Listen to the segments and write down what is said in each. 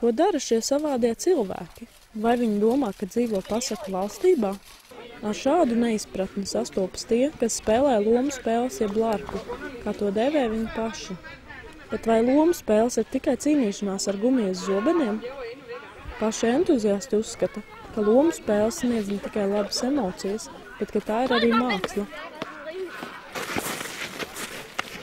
Ko dara šie savādie cilvēki? Vai viņi domā, ka dzīvo pasaku valstībā? Ar šādu neizpratni sastopas tie, kas spēlē lomu spēles jeb larpu, kā to dēvē viņi paši. Bet vai lomu spēles ir tikai cīnīšanās ar gumijas zobeniem? Paši entuziasti uzskata, ka lomu spēles sniedz ne tikai labas emocijas, bet ka tā ir arī māksla.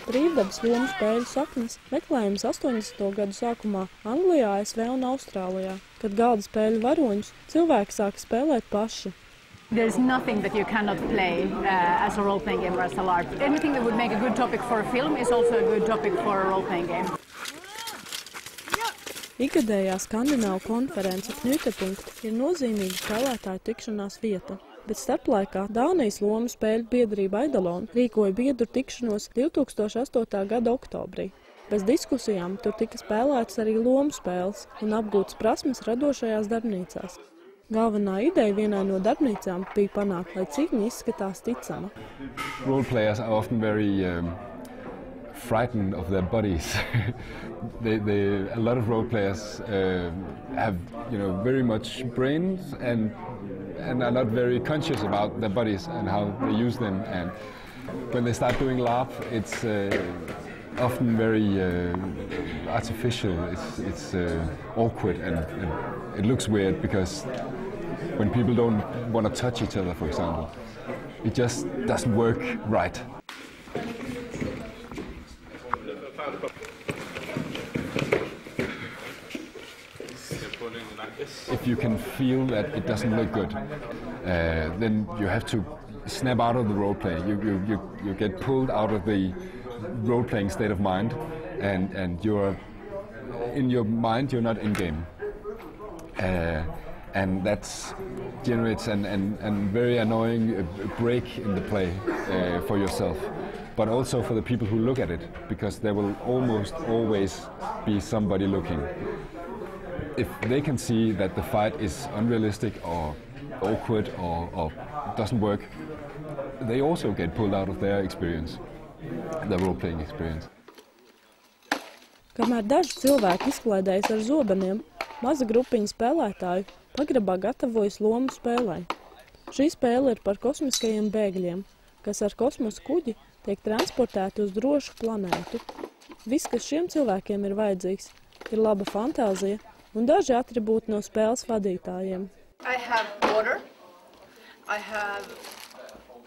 Brīvdabas lomu spēļu saknes meklējums 80. gadu sākumā Anglijā, ASV un Austrālijā, kad galda spēļu varoņus cilvēki sāka spēlēt paši. There's nothing that you cannot play as a role-playing game or as a LARP. Anything that would make a good topic for a film is also a good topic for a role-playing game. Ikgadējā Skandināvu konference Knutepunkt ir nozīmīga spēlētāju tikšanās vieta, bet starplaikā Dānijas lomu spēļu biedrība Eidolon rīkoja biedru tikšanos 2008. gada oktobrī. Bez diskusijām tur tika spēlētas arī lomu spēles un apgūtas prasmes radošajās darbnīcās. Galvenā ideja vienai no darbnīcām bija panākt, lai cīņa izskatās ticama. Role players are often very frightened of their bodies. A lot of role players have, very much brains and are not very conscious about their bodies and how they use them. And when they start doing LARP, it's often very artificial. It's awkward and it looks weird because when people don't want to touch each other, for example, it just doesn't work right. If you can feel that it doesn't look good, then you have to snap out of the role play. You get pulled out of the role-playing state of mind, and you're in your mind, you're not in game, and that generates an very annoying break in the play for yourself, but also for the people who look at it, because there will almost always be somebody looking. If they can see that the fight is unrealistic or awkward or doesn't work, they also get pulled out of their experience. The role-playing experience. Kamēr daži cilvēki izklaidējas ar zobeniem, maza grupiņa spēlētāju pagrabā gatavojas lomu spēlē. Šī spēle ir par kosmiskajiem bēgļiem, kas ar kosmosa kuģi tiek transportēti uz drošu planētu. Viss, kas šiem cilvēkiem ir vajadzīgs, ir laba fantāzija un daži atribūti no spēles vadītājiem. I have water. I have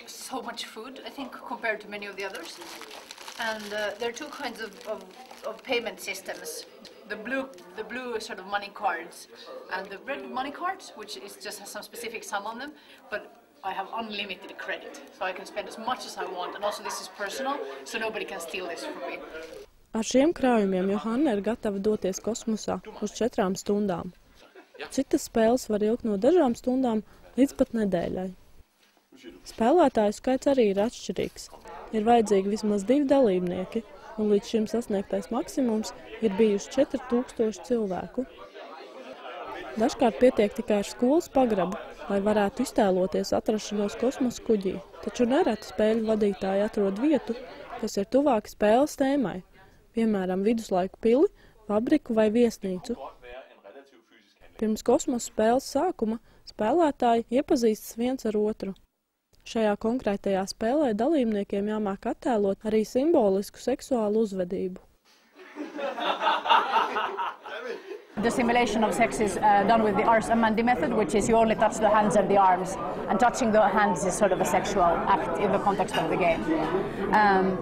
so much food, I think, compared to many of the others. And there are two kinds of payment systems. The blue sort of money cards and the red money cards, which just has some specific sum on them, but I have unlimited credit, so I can spend as much as I want. And also this is personal, so nobody can steal this from me. Ar šiem krājumiem Johanna ir gatava doties kosmosā uz 4 stundām. Citas spēles var ilgt no dažām stundām līdz pat nedēļai. Spēlētāju skaits arī ir atšķirīgs. Ir vajadzīgi vismaz 2 dalībnieki, un līdz šim sasniegtais maksimums ir bijuši 4000 cilvēku. Dažkārt pietiek tikai ar skolas pagrabu, lai varētu iztēloties atrašanos kosmosa kuģī, taču nereti spēļu vadītāji atrod vietu, kas ir tuvāk spēles tēmai, piemēram, viduslaiku pili, fabriku vai viesnīcu. Pirms kosmosa spēles sākuma spēlētāji iepazīstas viens ar otru. Šajā konkrētajā spēlē dalībniekiem jāmāk attēlot arī simbolisku seksuālu uzvedību. The simulation of sex is done with the Ars Amandi method, which is you only touch the hands and the arms, and touching the hands is sort of a sexual act in the context of the game.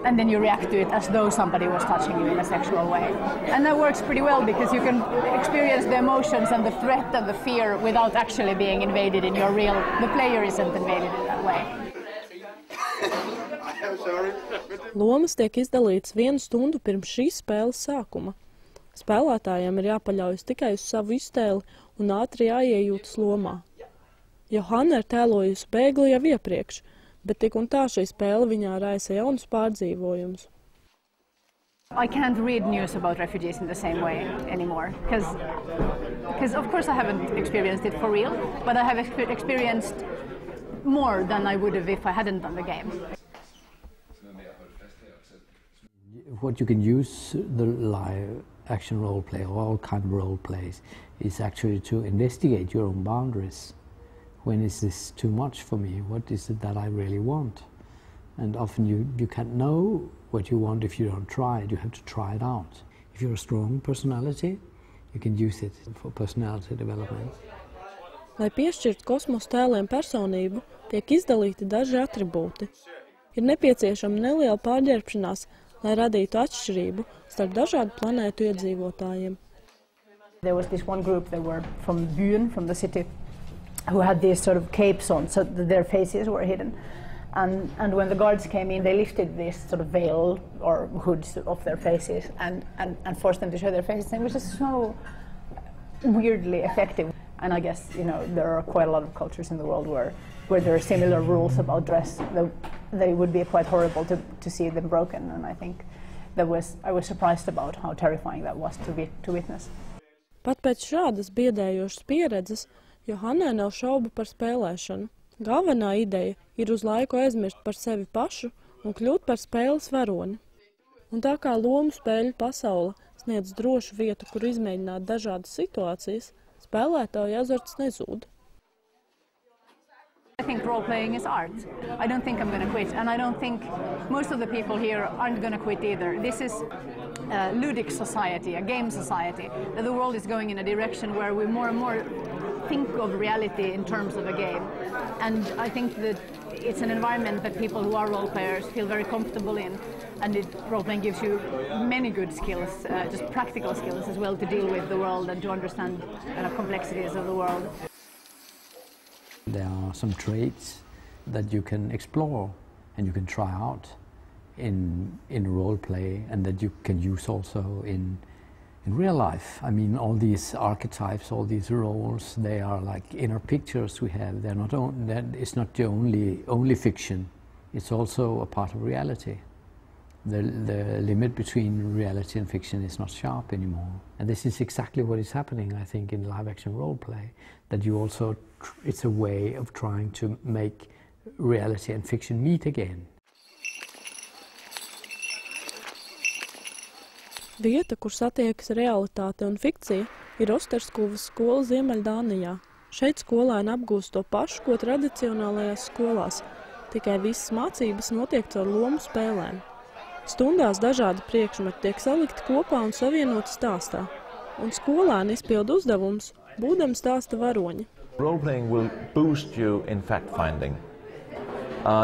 And then you react to it as though somebody was touching you in a sexual way. And that works pretty well because you can experience the emotions and the threat and the fear without actually being invaded in your real... The player isn't invaded in that way. Lomas tiek izdalītas 1 stundu pirms šīs spēles sākuma. Spēlētājiem ir jāpaļaujas tikai uz savu iztēli un ātri jāiejūtas lomā. Johanna ir tēlojusi bēgli jau iepriekš, bet tik un tā šī spēle viņā raisa jaunus pārdzīvojumus. I can't read news about refugees in the same way anymore, because of course I haven't experienced it for real, but I have experienced more than I would have if I hadn't done the game. What you can use the live action role play, or all kind of role plays, is actually to investigate your own boundaries. When is this too much for me? What is it that I really want? And often you can't know what you want if you don't try it. You have to try it out. If you're a strong personality, you can use it for personality development. Lai piešķirtu kosmosa tēliem personību, tiek izdalīti daži atribūti. Ir nepieciešama neliela pārģērbšanās, lai radītu atšķirību starp dažādu planētu iedzīvotājiem. There was this one group that were from Byen, from the city, who had these sort of capes on, so that their faces were hidden. And when the guards came in, they lifted this sort of veil or hoods off their faces and forced them to show their faces. And it was just so weirdly effective. And I guess, you know, there are quite a lot of cultures in the world where there are similar rules about dress. They would be quite horrible to see them broken. And I think I was surprised about how terrifying that was to witness. Pat pēc šādas biedējošas pieredzes, Johannai nav šaubu par spēlēšanu. Galvenā ideja ir uz laiku aizmirst par sevi pašu un kļūt par spēles varoni. Un tā kā lomu spēļu pasaule sniedz drošu vietu, kur izmēģināt dažādas situācijas, spēlētāju azarts nezūd. I think role-playing is art. I don't think I'm going to quit, and I don't think most of the people here aren't going to quit either. This is a ludic society, a game society. The world is going in a direction where we more and more think of reality in terms of a game. And I think that it's an environment that people who are role-players feel very comfortable in, and role-playing gives you many good skills, just practical skills as well, to deal with the world and to understand the complexities of the world. There are some traits that you can explore and you can try out in role play, and that you can use also in real life. I mean, all these archetypes, all these roles, they are like inner pictures we have. They're not it's not the only fiction. It's also a part of reality. The limit between reality and fiction is not sharp anymore. And this is exactly what is happening, I think, in live-action role-play. That you also, it's a way of trying to make reality and fiction meet again. Vieta, kur satiekas realitāte un fikcija, ir Osterskuvas skola Ziemeļdānijā. Šeit skolēni apgūst to pašu, ko tradicionālajās skolās, tikai visas mācības notiek caur lomu spēlēm. Stundās dažādi priekšmeti tiek salikti kopā un savienoti stāstā, un skolēni izpild uzdevumus, būdami stāsta varoņi. Role-playing will boost you in fact-finding.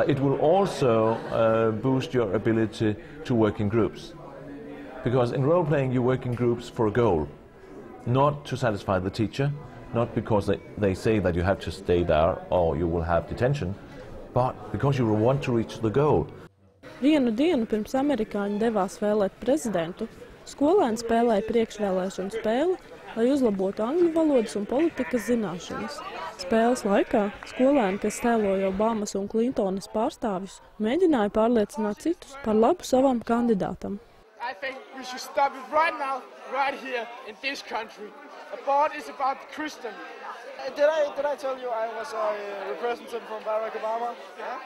It will also boost your ability to work in groups. Because in role-playing you work in groups for a goal, not to satisfy the teacher, not because they say that you have to stay there or you will have detention, but because you will want to reach the goal. Vienu dienu pirms amerikāņi devās vēlēt prezidentu, skolēni spēlēja priekšvēlēšanu spēli, lai uzlabotu angļu valodas un politikas zināšanas. Spēles laikā skolēni, kas tēloja Obamas un Clintonas pārstāvjus, mēģināja pārliecināt citus par labu savam kandidātam. I think we should stop it right now, right here in this country. Abort is about the Christian. Did I tell you I was a representative from Barack Obama? Yeah?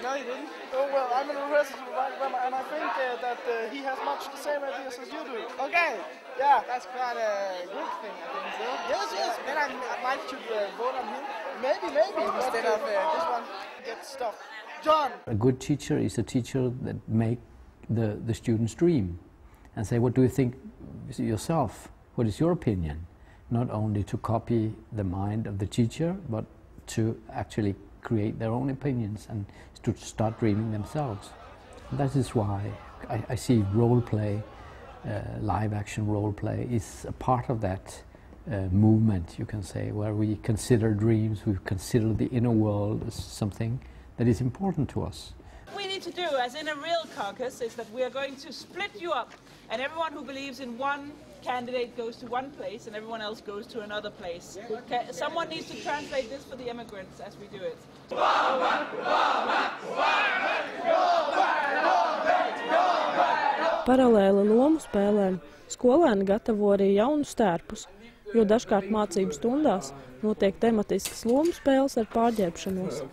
No, you didn't. Oh, well, I'm a representative of Barack Obama, and I think that he has much the same ideas as you do. Okay, yeah. That's quite a good thing, I think so. Yes. Then I might should vote on him. Maybe. Instead of this one, get stuff done. A good teacher is a teacher that makes the students dream and say, what do you think yourself? What is your opinion? Not only to copy the mind of the teacher, but to actually create their own opinions and to start dreaming themselves. And that is why I see role play, live action role play is a part of that movement, you can say, where we consider dreams, we consider the inner world as something that is important to us. What we need to do, as in a real caucus, is that we are going to split you up, and everyone who believes in one candidate goes to one place and everyone else goes to another place. Okay. Someone needs to translate this for the immigrants as we do it. Paralēli lomu spēlēm skolēni gatavo arī jaunus tērpus, jo dažkārt mācību stundās notiek tematiskas lomu spēles ar pārģērbšanos.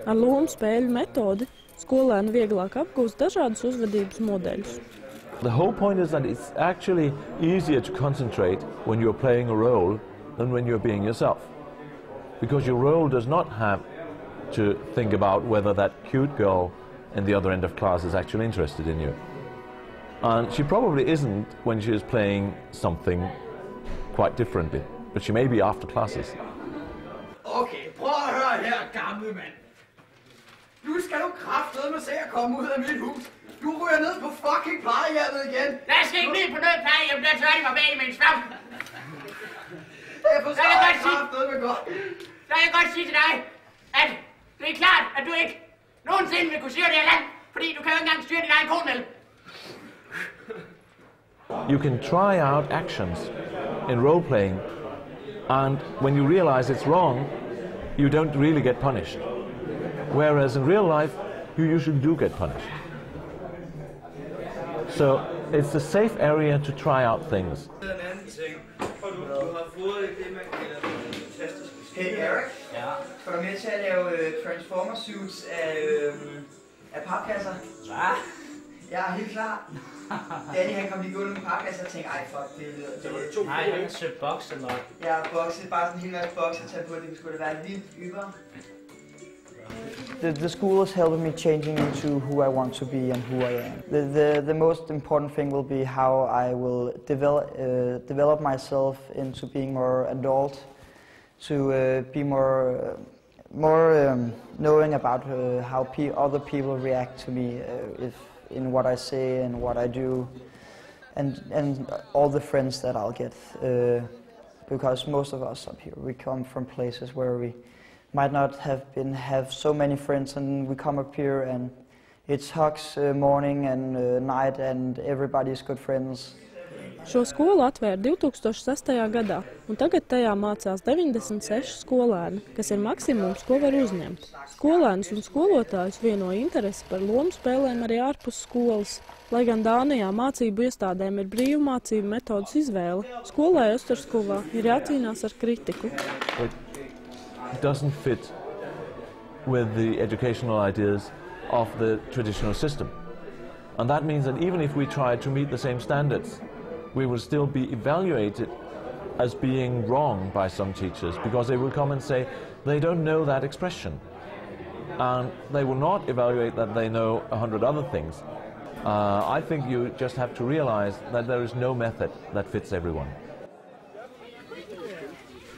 Ar lomu spēļu metodi skolēni vieglāk apgūst dažādus uzvedības modeļus. The whole point is that it's actually easier to concentrate when you're playing a role than when you're being yourself. Because your role does not have to think about whether that cute girl in the other end of class is actually interested in you. And she probably isn't when she is playing something quite differently, but she may be after classes. Okay, prøv at høre her, gamle mand. Nu skal du kraftedeme se at komme ud af mit hus. Du ryger ned på fucking plejehjemmet igen. Jeg skal ikke ned på noget plejehjem, der tør de mig bag med en svamp. Jeg forstår kraftedeme godt. Så jeg kan godt sige til dig, at det er klart, at du ikke nogensinde vil kunne styre det her land, fordi du kan jo ikke engang styre din egen kone. You can try out actions in role-playing, and when you realize it's wrong, you don't really get punished. Whereas in real life, you usually do get punished. So it's a safe area to try out things. Hey Eric, skal du med til at lave transformer suits af papkasser? Hvad? Ja, helt klart. Danny han kom lige gå med papkasser og tænkte, ej fuck, det lyder... Nej, han søgte boks eller noget. Ja, bokse, bare sådan en hel masse boks at tage på, det skulle da være vildt yber. The school has helped me changing into who I want to be and who I am. The most important thing will be how I will develop myself into being more adult, to be more knowing about how other people react to me in what I say and what I do, and all the friends that I'll get. Because most of us up here, we come from places where we might not have so many friends, and we come up here and it's hugs morning and night and everybody's good friends. Šo skolu atvēra 2006. gadā, un tagad tajā mācās 96 skolēni, kas ir maksimums, ko var uzņemt. Skolēnus un skolotājus vieno interesi par lomu spēlēm arī ārpus skolas. Lai gan Dānijā mācību iestādēm ir brīvmācību metodas izvēle, skolai Osterskuvā ir jācīnās ar kritiku. It doesn't fit with the educational ideas of the traditional system. And that means that even if we try to meet the same standards, we will still be evaluated as being wrong by some teachers, because they will come and say they don't know that expression. And they will not evaluate that they know 100 other things. I think you just have to realize that there is no method that fits everyone.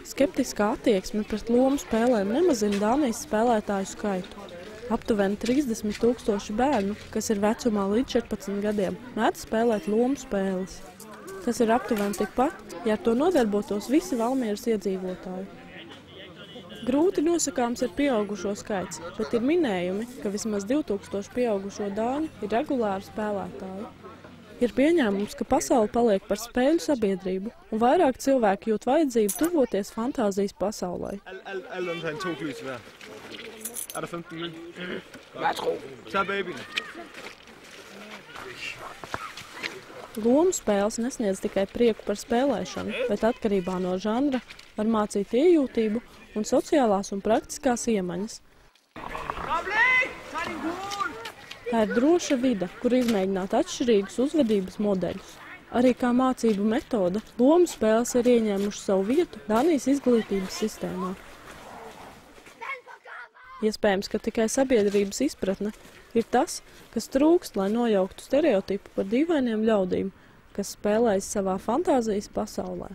Skeptiskā attieksme pret lomu spēlēm nemazina Dānijas spēlētāju skaitu. Aptuveni 30,000 bērnu, kas ir vecumā līdz 14 gadiem, mēdz spēlēt lomu spēles. Tas ir aptuveni tikpat, ja ar to nodarbotos visi Valmieras iedzīvotāji. Grūti nosakāms ir pieaugušo skaits, bet ir minējumi, ka vismaz 2000 pieaugušo dāņu ir regulāri spēlētāji. Ir pieņēmums, ka pasaule paliek par spēļu sabiedrību, un vairāk cilvēki jūt vajadzību tuvoties fantāzijas pasaulē. Der 15 mil? Værsgo. Tag babyen. Lomu spēles nesniedz tikai prieku par spēlēšanu, bet atkarībā no žanra var mācīt iejūtību un sociālās un praktiskās iemaņas. Tā ir droša vide, kur izmēģināt atšķirīgus uzvedības modeļus. Arī kā mācību metode, lomu spēles ir ieņēmuši savu vietu Dānijas izglītības sistēmā. Iespējams, ka tikai sabiedrības izpratne ir tas, kas trūkst, lai nojauktu stereotipu par dīvainiem ļaudīm, kas spēlējas savā fantāzijas pasaulē.